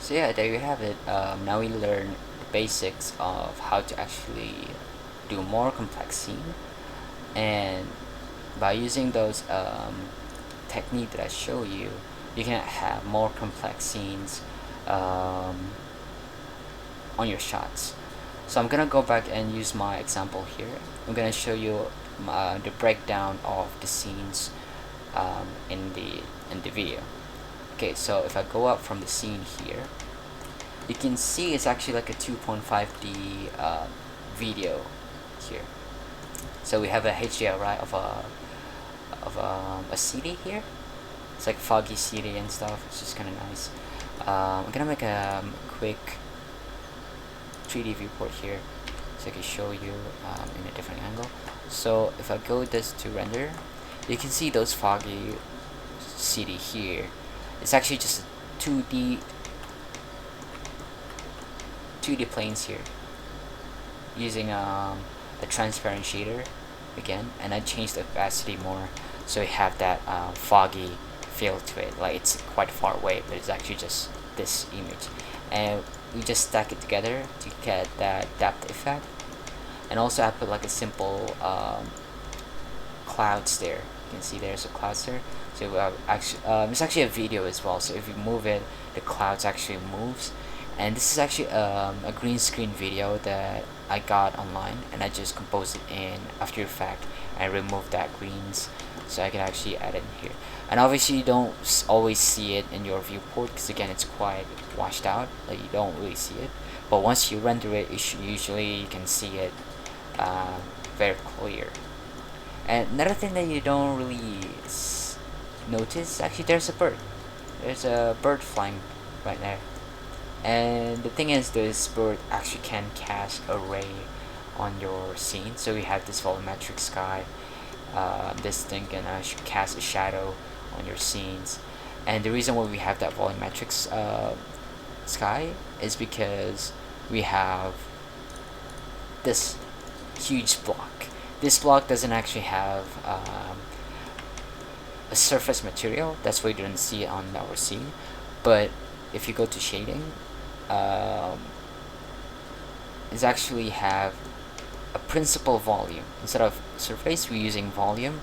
So yeah, there you have it. Now we learn the basics of how to actually do more complex scene, and by using those technique that I show you, you can have more complex scenes um, on your shots. So I'm gonna go back and use my example here. I'm gonna show you the breakdown of the scenes in the video. Okay, so if I go up from the scene here, you can see it's actually like a 2.5D video here. So we have a HDRI of a city here. It's like foggy city and stuff. It's just kind of nice. I'm gonna make a quick 3D viewport here so I can show you in a different angle. So if I go this to render, you can see those foggy city here. It's actually just a 2D planes here using a transparent shader again, and I changed the opacity more so you have that foggy feel to it, like it's quite far away but it's actually just this image, and we just stack it together to get that depth effect. And also I put like a simple clouds there. You can see there's a clouds there. So actually, it's actually a video as well. So if you move it, the clouds actually moves. And this is actually a green screen video that I got online, and I just composed it in After Effects. I removed that greens, so I can actually add it in here. And obviously, you don't always see it in your viewport because again, it's quite washed out. Like you don't really see it. But once you render it, usually you can see it very clear. And another thing that you don't really notice, actually, there's a bird. There's a bird flying right there. And the thing is, this bird actually can cast a ray on your scene. So we have this volumetric sky. This thing can actually cast a shadow on your scenes. And the reason why we have that volumetric sky is because we have this huge block. This block doesn't actually have a surface material. That's why you didn't see it on our scene. But if you go to shading, it's actually have a principal volume. Instead of surface, we're using volume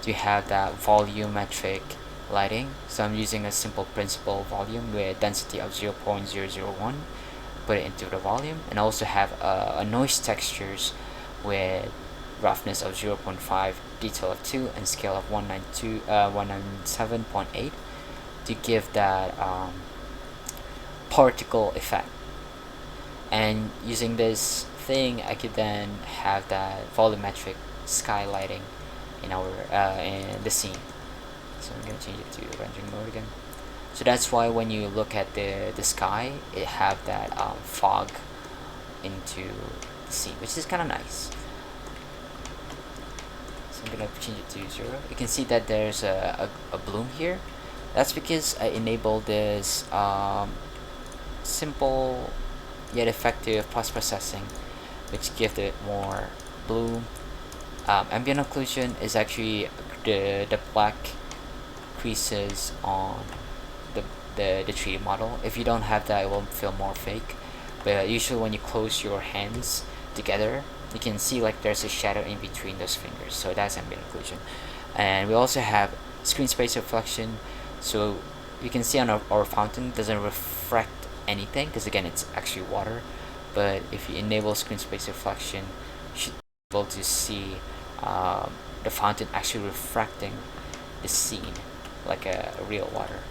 to have that volumetric lighting. So I'm using a simple principal volume with density of 0.001. Put it into the volume, and also have a noise textures with roughness of 0.5, detail of 2, and scale of 197.8 to give that particle effect. And using this thing, I could then have that volumetric sky lighting in our in the scene. So I'm gonna change it to rendering mode again. So that's why when you look at the sky, it have that fog into the scene, which is kind of nice. So I'm gonna change it to 0. You can see that there's a bloom here. That's because I enabled this simple yet effective post-processing, which gives it more bloom. Ambient occlusion is actually the black creases on the 3D model. If you don't have that, it will feel more fake. But usually when you close your hands together, you can see like there's a shadow in between those fingers. So that's ambient occlusion. And we also have screen space reflection. So you can see on our fountain doesn't reflect anything because again it's actually water. But if you enable screen space reflection, you should be able to see the fountain actually refracting the scene like a real water.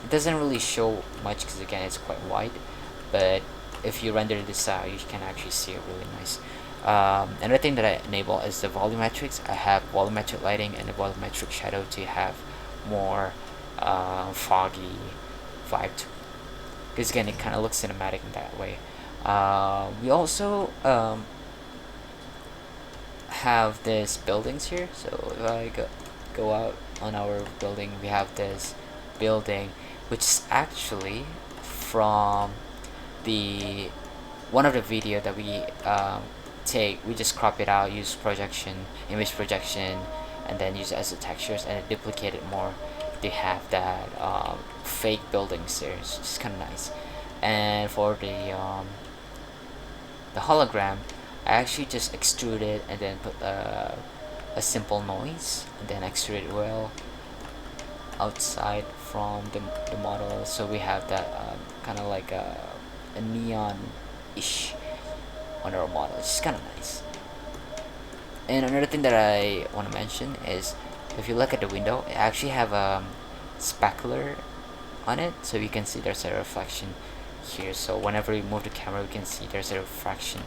It doesn't really show much because again it's quite wide, but if you render this out, you can actually see it really nice. Another thing that I enable is the volumetrics. I have volumetric lighting and a volumetric shadow to have more foggy vibe to it. Because again, it kind of looks cinematic in that way. We also have these buildings here. So if I go out on our building, we have this building, which is actually from the one of the video that we take. We just crop it out, use projection, image projection, and then use it as the textures and duplicate it more. They have that fake buildings there. It's just kind of nice. And for the hologram, I actually just extrude it and then put a simple noise and then extrude it well outside from the model, so we have that kind of like a neon-ish on our model, which is kind of nice. And another thing that I want to mention is, if you look at the window, it actually have a specular on it, so you can see there's a reflection here. So whenever we move the camera, we can see there's a reflection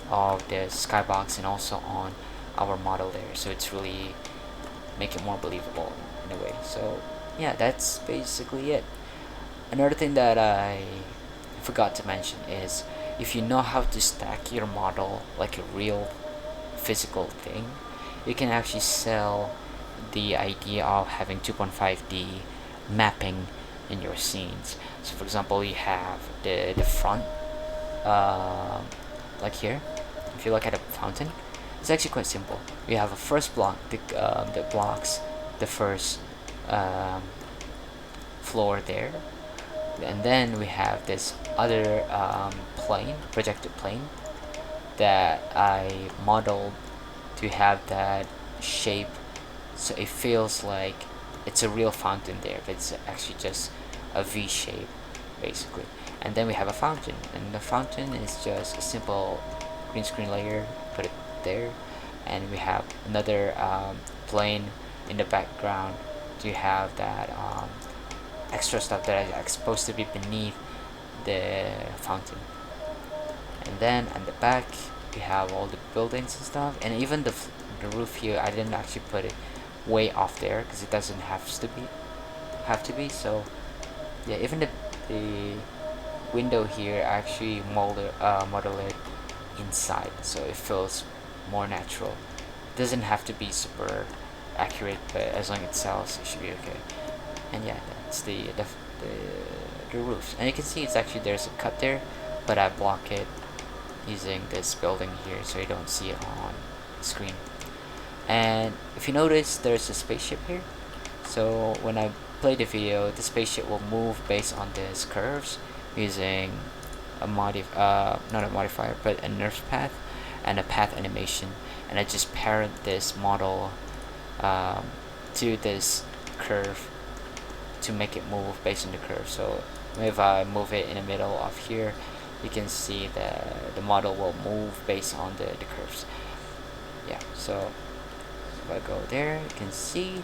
of the skybox and also on our model there. So it's really make it more believable in a way. So yeah, that's basically it. Another thing that I forgot to mention is, if you know how to stack your model like a real physical thing, you can actually sell the idea of having 2.5D mapping in your scenes. So for example, you have the front, like here. If you look at a fountain, it's actually quite simple. We have a first block that blocks the first floor there, and then we have this other plane, projected plane, that I modeled to have that shape, so it feels like it's a real fountain there, but it's actually just a V shape basically. And then we have a fountain, and the fountain is just a simple green screen layer, put it there. And we have another plane in the background to have that extra stuff that is supposed to be beneath the fountain. And then at the back we have all the buildings and stuff, and even the roof here, I didn't actually put it way off there because it doesn't have to be. So yeah, even the window here, I actually model it inside, so it feels more natural. It doesn't have to be super accurate, but as long as it sells, it should be okay. And yeah, that's the roof. And you can see it's actually, there's a cut there, but I block it using this building here so you don't see it on screen. And if you notice, there's a spaceship here. So when I play the video, the spaceship will move based on these curves using a not a modifier, but a nerf path and a path animation. And I just parent this model to this curve to make it move based on the curve. So if I move it in the middle of here, you can see the model will move based on the curves. Yeah, so if I go there, you can see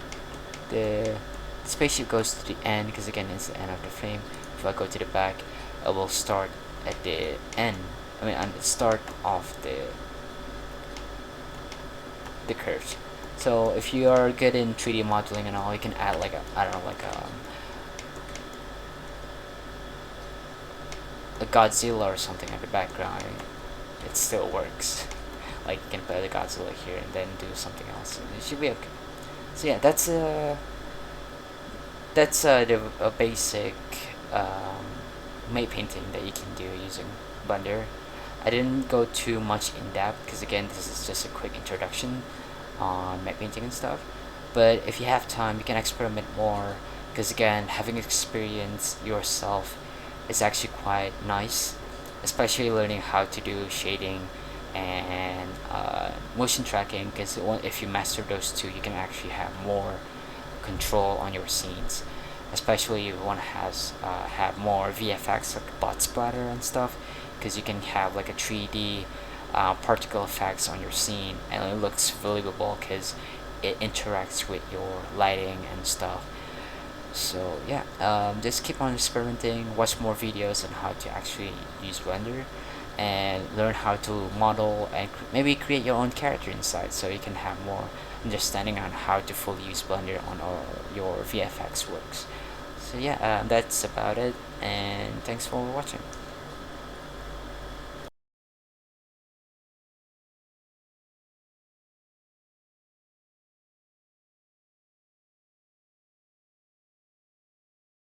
the spaceship goes to the end, because again it's the end of the frame. If I go to the back, it will start at the end, on the start of the curves. So if you are good in 3D modeling and all, you can add like a Godzilla or something at the background. It still works. Like you can put the Godzilla here and then do something else, and it should be okay. So yeah, that's a basic matte painting that you can do using Blender. I didn't go too much in depth because again, this is just a quick introduction on matte painting and stuff. But if you have time, you can experiment more, because again, having experience yourself is actually quite nice, especially learning how to do shading and motion tracking, because if you master those two, you can actually have more control on your scenes, especially if you want to have more VFX like bot splatter and stuff, because you can have like a 3D particle effects on your scene, and it looks believable because it interacts with your lighting and stuff. So yeah, just keep on experimenting, watch more videos on how to actually use Blender, and learn how to model and maybe create your own character inside, so you can have more understanding on how to fully use Blender on all your VFX works. So yeah, that's about it, and thanks for watching.